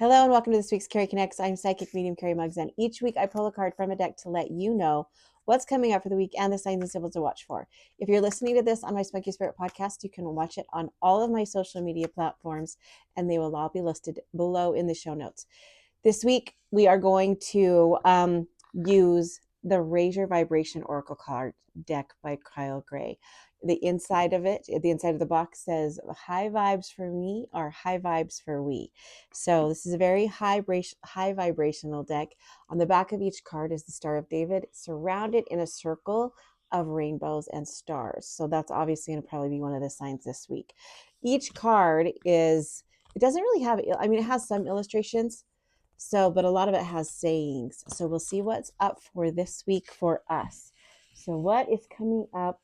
Hello and welcome to this week's Cari Connects. I'm Psychic Medium Cari Mugz, and each week I pull a card from a deck to let you know what's coming up for the week and the signs and symbols to watch for. If you're listening to this on my Spunky Spirit podcast, you can watch it on all of my social media platforms, and they will all be listed below in the show notes. This week we are going to use the Raise Your Vibration Oracle card deck by Kyle Gray. The inside of the box says high vibes for me or high vibes for we. So this is a very high vibrational deck. On the back of each card is the Star of David, surrounded in a circle of rainbows and stars. So that's obviously going to probably be one of the signs this week. Each card it doesn't really have, it has some illustrations, but a lot of it has sayings. So we'll see what's up for this week for us. So what is coming up?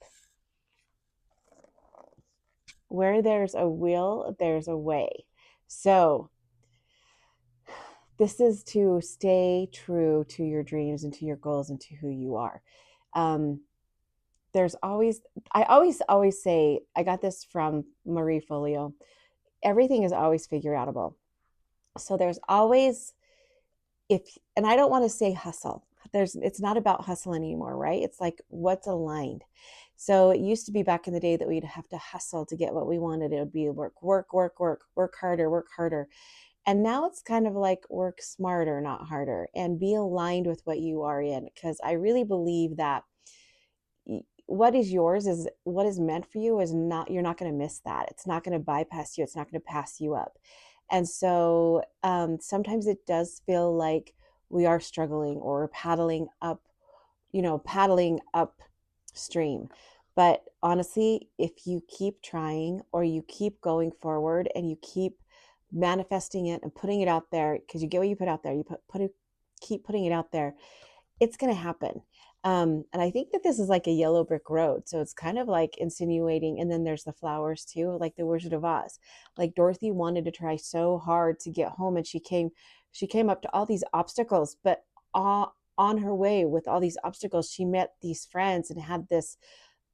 Where there's a will, there's a way. So this is to stay true to your dreams and to your goals and to who you are. I always say, I got this from Marie Folio, everything is always figure outable. So there's always, and I don't want to say hustle. It's not about hustle anymore, right? It's like what's aligned. So it used to be back in the day that we'd have to hustle to get what we wanted. It would be work harder. And now it's kind of like work smarter, not harder, and be aligned with what you are in. Because I really believe that what is yours is what is meant for you you're not going to miss that. It's not going to bypass you. It's not going to pass you up. And so sometimes it does feel like we are struggling or paddling upstream. But honestly, if you keep trying or you keep going forward and you keep manifesting it and putting it out there, because you get what you put out there, keep putting it out there, it's going to happen. And I think that this is like a yellow brick road. So it's kind of like insinuating. And then there's the flowers too, like the Wizard of Oz. Like Dorothy wanted to try so hard to get home, and she came up to all these obstacles, but on her way with all these obstacles, she met these friends and had this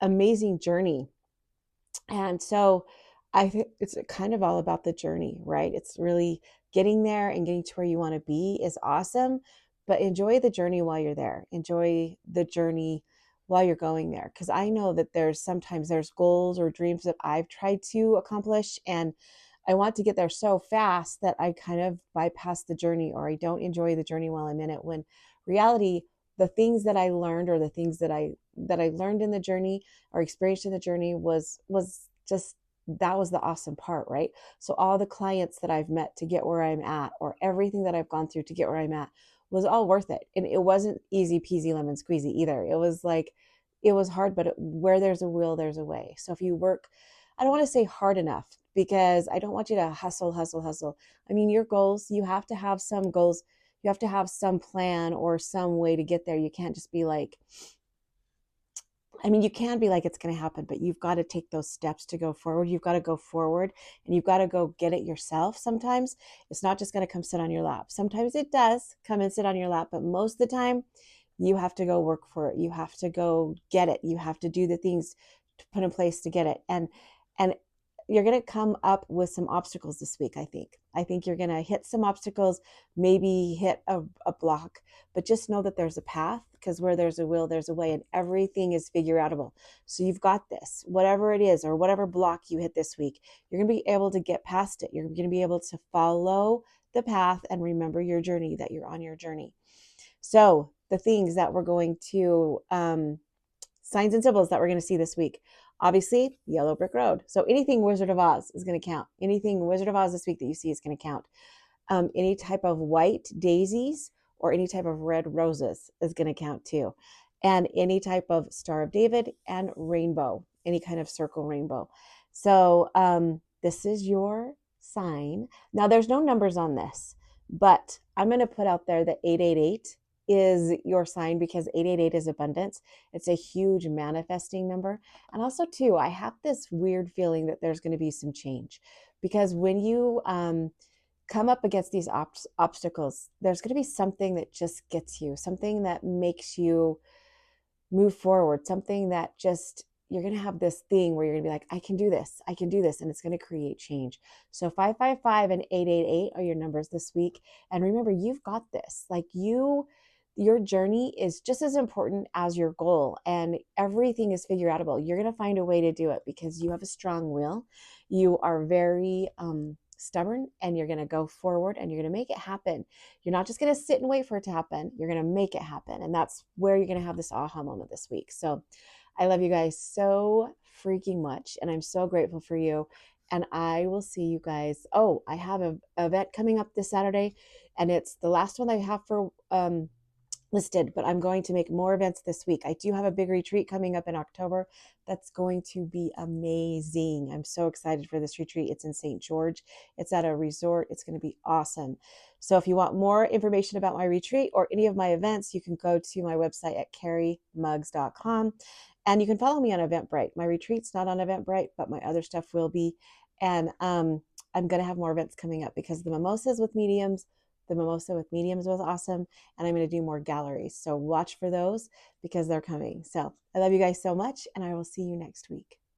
amazing journey. And so I think it's kind of all about the journey, right? It's really getting there, and getting to where you want to be is awesome, but enjoy the journey while you're there. Enjoy the journey while you're going there. Because I know that sometimes there's goals or dreams that I've tried to accomplish, and I want to get there so fast that I kind of bypass the journey, or I don't enjoy the journey while I'm in it. When reality, the things that I learned, or the things that I learned in the journey or experienced in the journey was just, that was the awesome part, right? So all the clients that I've met to get where I'm at, or everything that I've gone through to get where I'm at, was all worth it. And it wasn't easy peasy lemon squeezy either. It was like, it was hard, but where there's a will, there's a way. So if you work, I don't want to say hard enough, because I don't want you to hustle. I mean, your goals, you have to have some goals. You have to have some plan or some way to get there. You can't just be like, you can be like, it's going to happen, but you've got to take those steps to go forward. You've got to go forward, and you've got to go get it yourself. Sometimes it's not just going to come sit on your lap. Sometimes it does come and sit on your lap, but most of the time you have to go work for it. You have to go get it. You have to do the things to put in place to get it. And you're going to come up with some obstacles this week. I think you're going to hit some obstacles, maybe hit a block, but just know that there's a path, because where there's a will, there's a way, and everything is figure outable. So you've got this, whatever it is, or whatever block you hit this week, you're going to be able to get past it. You're going to be able to follow the path and remember your journey, that you're on your journey. So the things that we're going to, signs and symbols that we're going to see this week. Obviously, yellow brick road. So anything Wizard of Oz is going to count. Anything Wizard of Oz this week that you see is going to count. Any type of white daisies or any type of red roses is going to count too. And any type of Star of David and rainbow, any kind of circle rainbow. So this is your sign. Now, there's no numbers on this, but I'm going to put out there that 888 is your sign, because 888 is abundance. It's a huge manifesting number. And also too, I have this weird feeling that there's going to be some change, because when you come up against these obstacles, there's going to be something that just gets you, something that makes you move forward, something that just you're going to have this thing where you're going to be like, I can do this. I can do this. And it's going to create change. So 555 and 888 are your numbers this week. And remember, you've got this. Like your journey is just as important as your goal, and everything is figure outable. You're going to find a way to do it because you have a strong will. You are very stubborn, and you're going to go forward and you're going to make it happen. You're not just going to sit and wait for it to happen. You're going to make it happen. And that's where you're going to have this aha moment this week. So I love you guys so freaking much, and I'm so grateful for you. And I will see you guys. Oh, I have a event coming up this Saturday, and it's the last one I have for listed, but I'm going to make more events this week. I do have a big retreat coming up in October that's going to be amazing. I'm so excited for this retreat. It's in St. George. It's at a resort. It's going to be awesome. So if you want more information about my retreat or any of my events, you can go to my website at carimugz.com, and you can follow me on Eventbrite. My retreat's not on Eventbrite, but my other stuff will be. And I'm going to have more events coming up because the mimosa with mediums was awesome. And I'm going to do more galleries. So watch for those because they're coming. So I love you guys so much, and I will see you next week.